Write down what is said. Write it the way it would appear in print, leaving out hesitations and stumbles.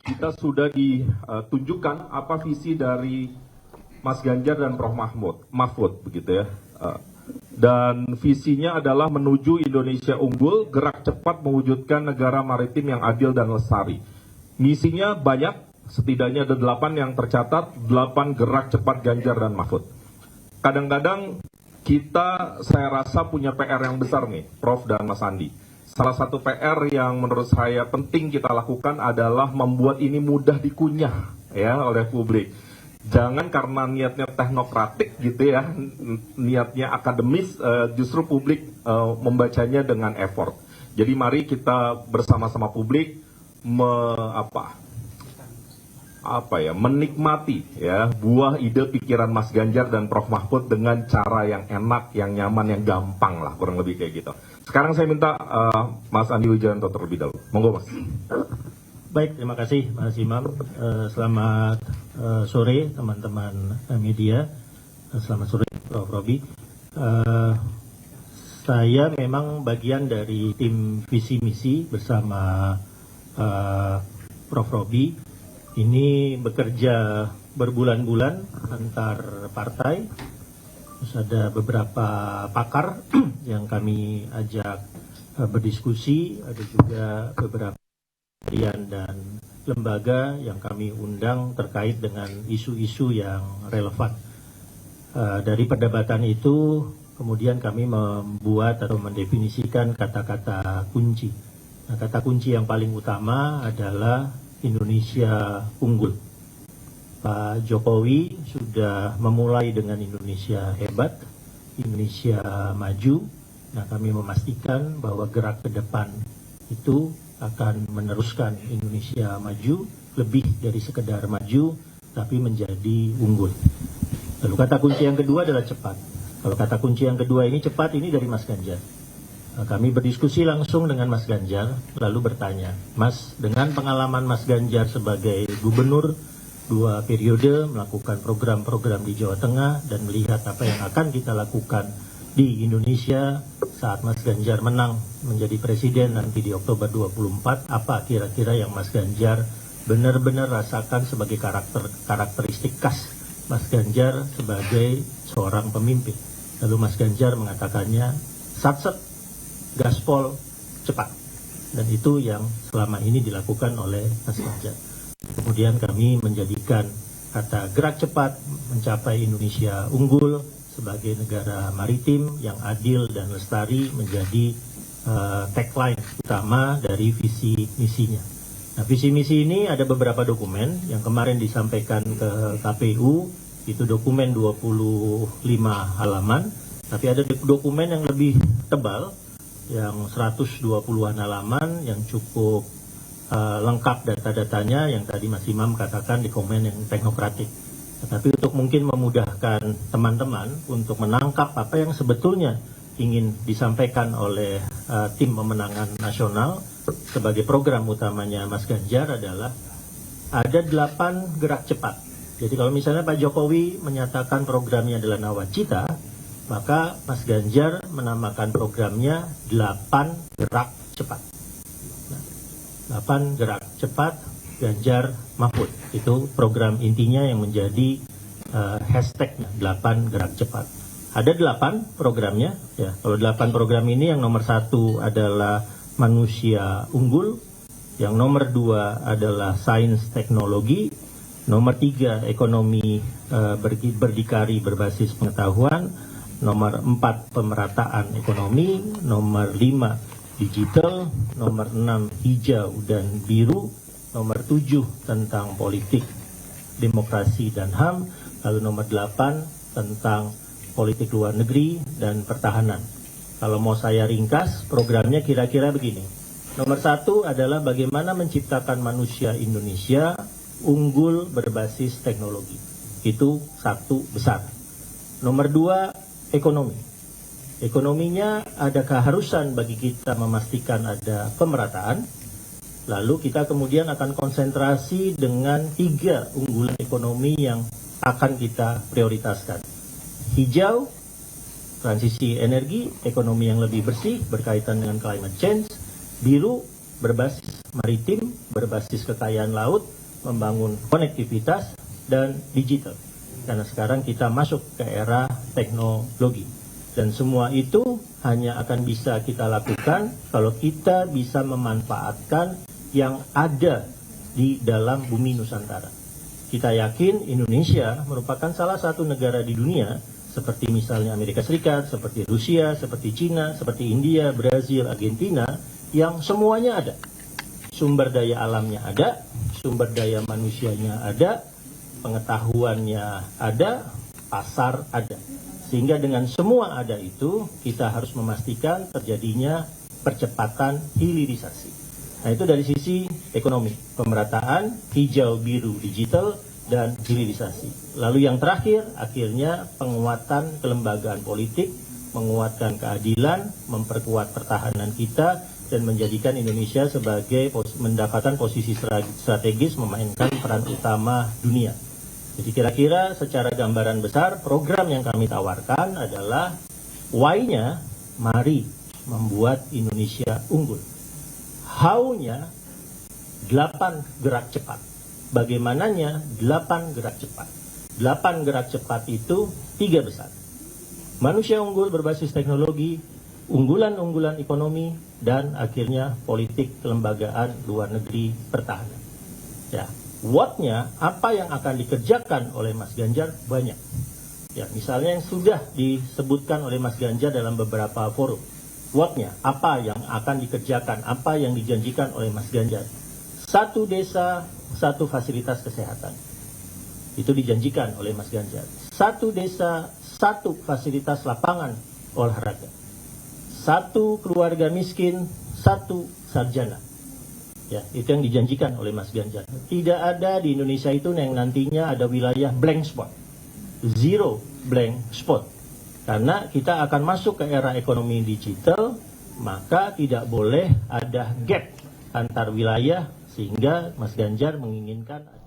kita sudah ditunjukkan apa visi dari Mas Ganjar dan Prof. Mahfud begitu ya. Dan visinya adalah menuju Indonesia unggul, gerak cepat mewujudkan negara maritim yang adil dan lestari. Misinya banyak, setidaknya ada 8 yang tercatat, 8 gerak cepat Ganjar dan Mahfud. Kadang-kadang kita, saya rasa punya PR yang besar nih, Prof dan Mas Andi. Salah satu PR yang menurut saya penting kita lakukan adalah membuat ini mudah dikunyah ya oleh publik. Jangan karena niatnya teknokratik gitu ya, niatnya akademis, justru publik membacanya dengan effort. Jadi mari kita bersama-sama publik menikmati ya buah ide pikiran Mas Ganjar dan Prof Mahfud dengan cara yang enak, yang nyaman, yang gampang lah, kurang lebih kayak gitu. Sekarang saya minta Mas Andi Wijayanto terlebih dahulu. Monggo Mas. Baik, terima kasih Mas Imam. Selamat sore teman-teman media. Selamat sore Prof Robi. Saya memang bagian dari tim visi misi bersama Prof Robi. Ini bekerja berbulan-bulan antar partai. Terus ada beberapa pakar yang kami ajak berdiskusi, ada juga beberapa kementerian dan lembaga yang kami undang terkait dengan isu-isu yang relevan. Dari perdebatan itu, kemudian kami membuat atau mendefinisikan kata-kata kunci. Nah, kata kunci yang paling utama adalah Indonesia unggul. Pak Jokowi sudah memulai dengan Indonesia hebat, Indonesia maju. Nah, kami memastikan bahwa gerak ke depan itu akan meneruskan Indonesia maju, lebih dari sekedar maju, tapi menjadi unggul. Lalu kata kunci yang kedua adalah cepat. Kalau kata kunci yang kedua ini cepat, ini dari Mas Ganjar. Kami berdiskusi langsung dengan Mas Ganjar, lalu bertanya, Mas, dengan pengalaman Mas Ganjar sebagai gubernur 2 periode, melakukan program-program di Jawa Tengah, dan melihat apa yang akan kita lakukan di Indonesia saat Mas Ganjar menang menjadi presiden nanti di Oktober 24, apa kira-kira yang Mas Ganjar benar-benar rasakan sebagai karakteristik khas Mas Ganjar sebagai seorang pemimpin. Lalu Mas Ganjar mengatakannya, satset, gaspol, cepat. Dan itu yang selama ini dilakukan oleh Mas Ganjar. Kemudian kami menjadikan kata gerak cepat mencapai Indonesia unggul sebagai negara maritim yang adil dan lestari menjadi tagline utama dari visi misinya. Nah, visi misi ini ada beberapa dokumen yang kemarin disampaikan ke KPU, itu dokumen 25 halaman, tapi ada dokumen yang lebih tebal, yang 120-an halaman yang cukup lengkap data-datanya yang tadi Mas Imam katakan di komen yang teknokratik. Tetapi untuk mungkin memudahkan teman-teman untuk menangkap apa yang sebetulnya ingin disampaikan oleh tim pemenangan nasional sebagai program utamanya Mas Ganjar adalah ada 8 gerak cepat. Jadi kalau misalnya Pak Jokowi menyatakan programnya adalah nawacita, maka Mas Ganjar menamakan programnya 8 gerak cepat. Nah, 8 gerak cepat Ganjar Mahfud. Itu program intinya yang menjadi hashtagnya 8 gerak cepat. Ada 8 programnya. Ya, kalau 8 program ini yang nomor 1 adalah manusia unggul, yang nomor 2 adalah sains teknologi, nomor 3 ekonomi berdikari berbasis pengetahuan, nomor 4 pemerataan ekonomi, nomor 5 digital, nomor 6 hijau dan biru, nomor 7 tentang politik, demokrasi dan HAM, lalu nomor 8 tentang politik luar negeri dan pertahanan. Kalau mau saya ringkas, programnya kira-kira begini. Nomor 1 adalah bagaimana menciptakan manusia Indonesia unggul berbasis teknologi. Itu 1 besar. Nomor 2, ekonomi. Ekonominya ada keharusan bagi kita memastikan ada pemerataan. Lalu kita kemudian akan konsentrasi dengan 3 unggulan ekonomi yang akan kita prioritaskan. Hijau, transisi energi, ekonomi yang lebih bersih berkaitan dengan climate change. Biru, berbasis maritim, berbasis kekayaan laut, membangun konektivitas dan digital. Karena sekarang kita masuk ke era teknologi. Dan semua itu hanya akan bisa kita lakukan kalau kita bisa memanfaatkan yang ada di dalam bumi Nusantara. Kita yakin Indonesia merupakan salah satu negara di dunia, seperti misalnya Amerika Serikat, seperti Rusia, seperti Cina, seperti India, Brazil, Argentina, yang semuanya ada. Sumber daya alamnya ada, sumber daya manusianya ada, pengetahuannya ada, pasar ada. Sehingga dengan semua ada itu, kita harus memastikan terjadinya percepatan hilirisasi. Nah, itu dari sisi ekonomi, pemerataan, hijau, biru, digital, dan hilirisasi. Lalu yang terakhir, akhirnya penguatan kelembagaan politik, menguatkan keadilan, memperkuat pertahanan kita, dan menjadikan Indonesia sebagai mendapatkan posisi strategis memainkan peran utama dunia. Jadi kira-kira secara gambaran besar program yang kami tawarkan adalah why-nya, mari membuat Indonesia unggul. How-nya 8 gerak cepat. Bagaimananya 8 gerak cepat. 8 gerak cepat itu 3 besar. Manusia unggul berbasis teknologi, unggulan-unggulan ekonomi, dan akhirnya politik kelembagaan luar negeri pertahanan. Ya. What-nya, apa yang akan dikerjakan oleh Mas Ganjar banyak. Ya, misalnya yang sudah disebutkan oleh Mas Ganjar dalam beberapa forum. What-nya, apa yang akan dikerjakan, apa yang dijanjikan oleh Mas Ganjar. 1 desa, 1 fasilitas kesehatan. Itu dijanjikan oleh Mas Ganjar. 1 desa, 1 fasilitas lapangan olahraga. 1 keluarga miskin, 1 sarjana. Ya, itu yang dijanjikan oleh Mas Ganjar. Tidak ada di Indonesia itu yang nantinya ada wilayah blank spot. Zero blank spot. Karena kita akan masuk ke era ekonomi digital, maka tidak boleh ada gap antar wilayah, sehingga Mas Ganjar menginginkan